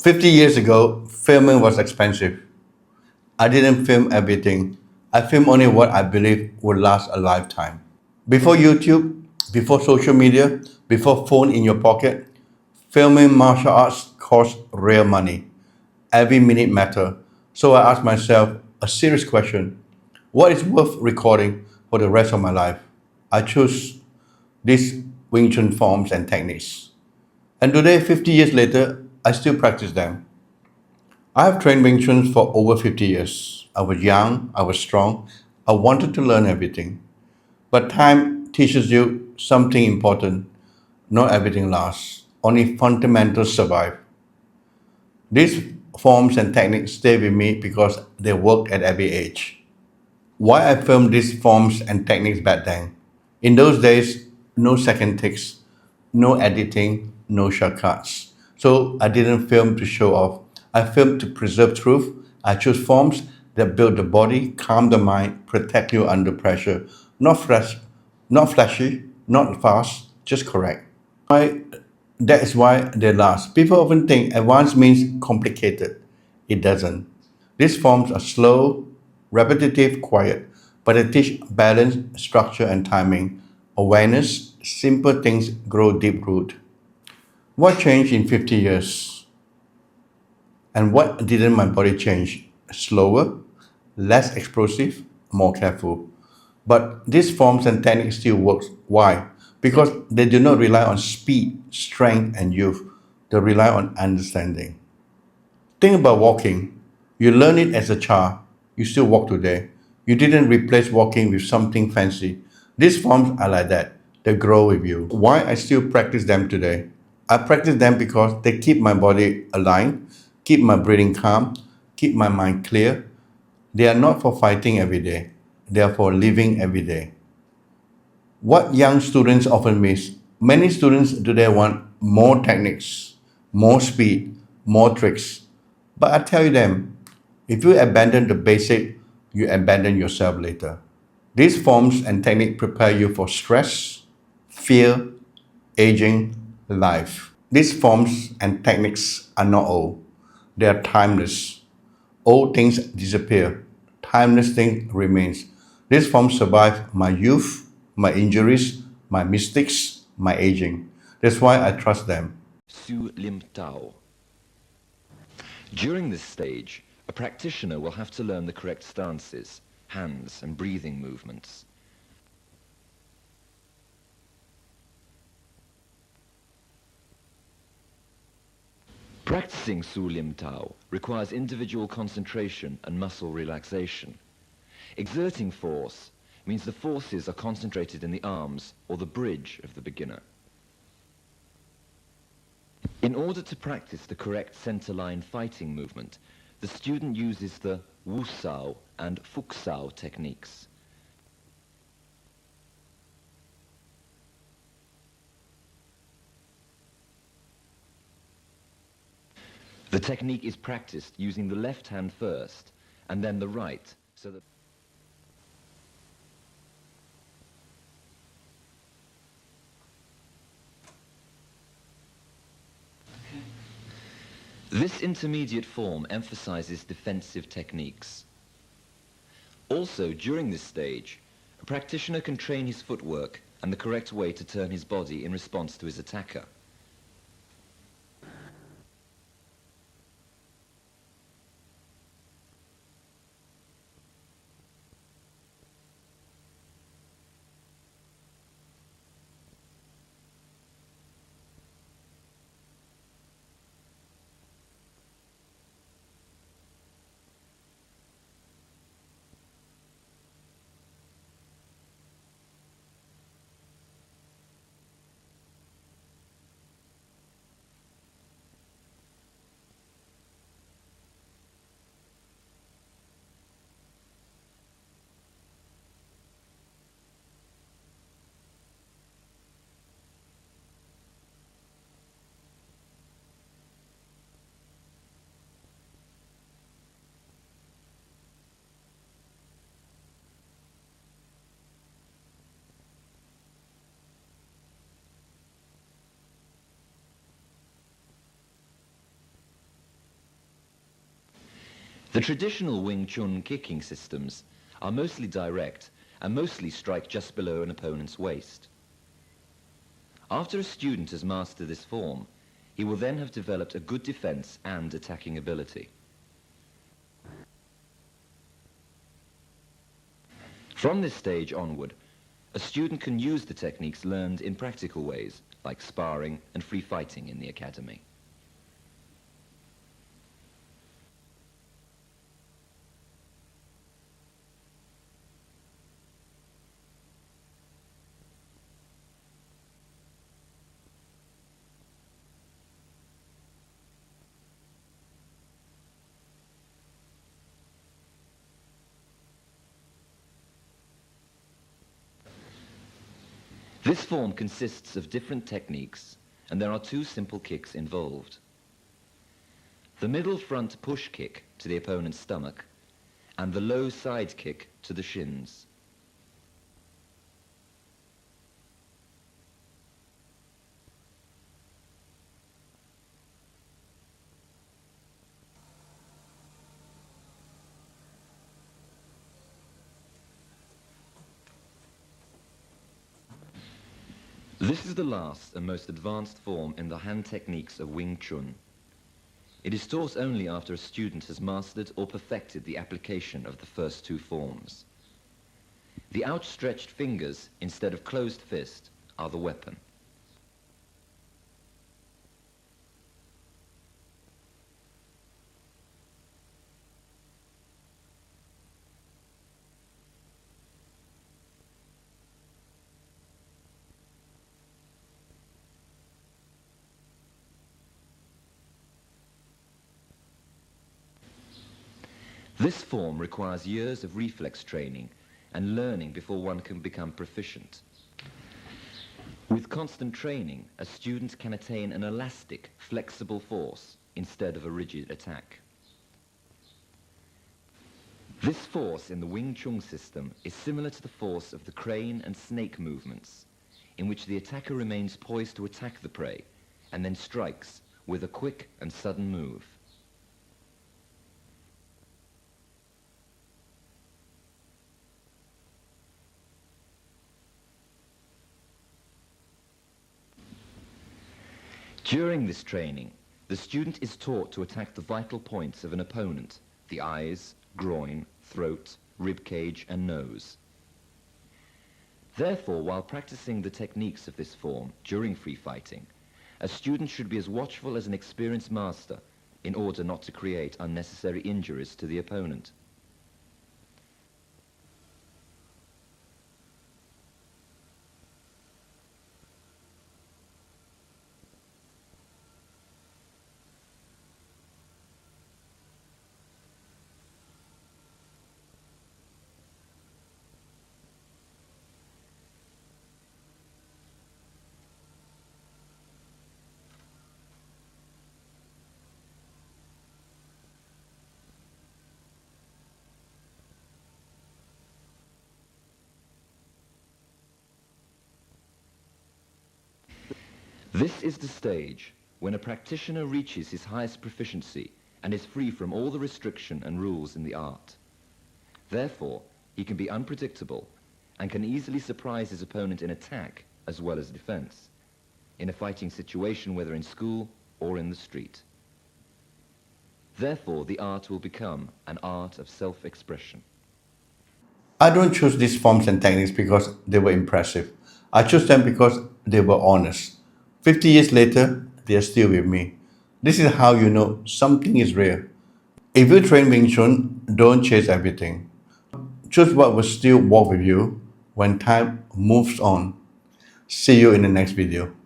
50 years ago, filming was expensive. I didn't film everything. I filmed only what I believed would last a lifetime. Before YouTube, before social media, before phone in your pocket, filming martial arts cost real money. Every minute mattered. So I asked myself a serious question. What is worth recording for the rest of my life? I chose these Wing Chun forms and techniques. And today, 50 years later, I still practice them. I have trained Wing Chun for over 50 years. I was young, I was strong, I wanted to learn everything. But time teaches you something important. Not everything lasts, only fundamentals survive. These forms and techniques stay with me because they work at every age. Why I filmed these forms and techniques back then? In those days, no second takes, no editing, no shortcuts. So I didn't film to show off. I filmed to preserve truth. I chose forms that build the body, calm the mind, protect you under pressure. Not flashy, not fast, just correct. Why, that is why they last. People often think advanced means complicated. It doesn't. These forms are slow, repetitive, quiet, but they teach balance, structure, and timing. Awareness, simple things grow deep root. What changed in 50 years? And what didn't my body change? Slower, less explosive, more careful. But these forms and techniques still work. Why? Because they do not rely on speed, strength, and youth. They rely on understanding. Think about walking. You learn it as a child. You still walk today. You didn't replace walking with something fancy. These forms are like that. They grow with you. Why I still practice them today? I practice them because they keep my body aligned, keep my breathing calm, keep my mind clear. They are not for fighting every day. They are for living every day. What young students often miss, many students today want more techniques, more speed, more tricks. But I tell you them, if you abandon the basic, you abandon yourself later. These forms and technique prepare you for stress, fear, aging, life. These forms and techniques are not old. They are timeless. Old things disappear. Timeless thing remains. These forms survive my youth, my injuries, my mistakes, my aging. That's why I trust them. Siu Nim Tau. During this stage, a practitioner will have to learn the correct stances, hands and breathing movements. Practicing Siu Nim Tau requires individual concentration and muscle relaxation. Exerting force means the forces are concentrated in the arms or the bridge of the beginner. In order to practice the correct center-line fighting movement, the student uses the Wu Sao and Fuk Sao techniques. The technique is practiced using the left hand first and then the right, so that this intermediate form emphasizes defensive techniques. Also, during this stage, a practitioner can train his footwork and the correct way to turn his body in response to his attacker. The traditional Wing Chun kicking systems are mostly direct and mostly strike just below an opponent's waist. After a student has mastered this form, he will then have developed a good defense and attacking ability. From this stage onward, a student can use the techniques learned in practical ways, like sparring and free fighting in the academy. This form consists of different techniques, and there are two simple kicks involved. The middle front push kick to the opponent's stomach, and the low side kick to the shins. This is the last and most advanced form in the hand techniques of Wing Chun. It is taught only after a student has mastered or perfected the application of the first two forms. The outstretched fingers, instead of closed fist, are the weapon. This form requires years of reflex training and learning before one can become proficient. With constant training, a student can attain an elastic, flexible force instead of a rigid attack. This force in the Wing Chun system is similar to the force of the crane and snake movements, in which the attacker remains poised to attack the prey and then strikes with a quick and sudden move. During this training, the student is taught to attack the vital points of an opponent, the eyes, groin, throat, rib cage, and nose. Therefore, while practicing the techniques of this form during free fighting, a student should be as watchful as an experienced master in order not to create unnecessary injuries to the opponent. This is the stage when a practitioner reaches his highest proficiency and is free from all the restriction and rules in the art. Therefore, he can be unpredictable and can easily surprise his opponent in attack as well as defense, in a fighting situation whether in school or in the street. Therefore, the art will become an art of self-expression. I don't choose these forms and techniques because they were impressive. I chose them because they were honest. 50 years later, they are still with me. This is how you know something is real. If you train Wing Chun, don't chase everything. Choose what will still walk with you when time moves on. See you in the next video.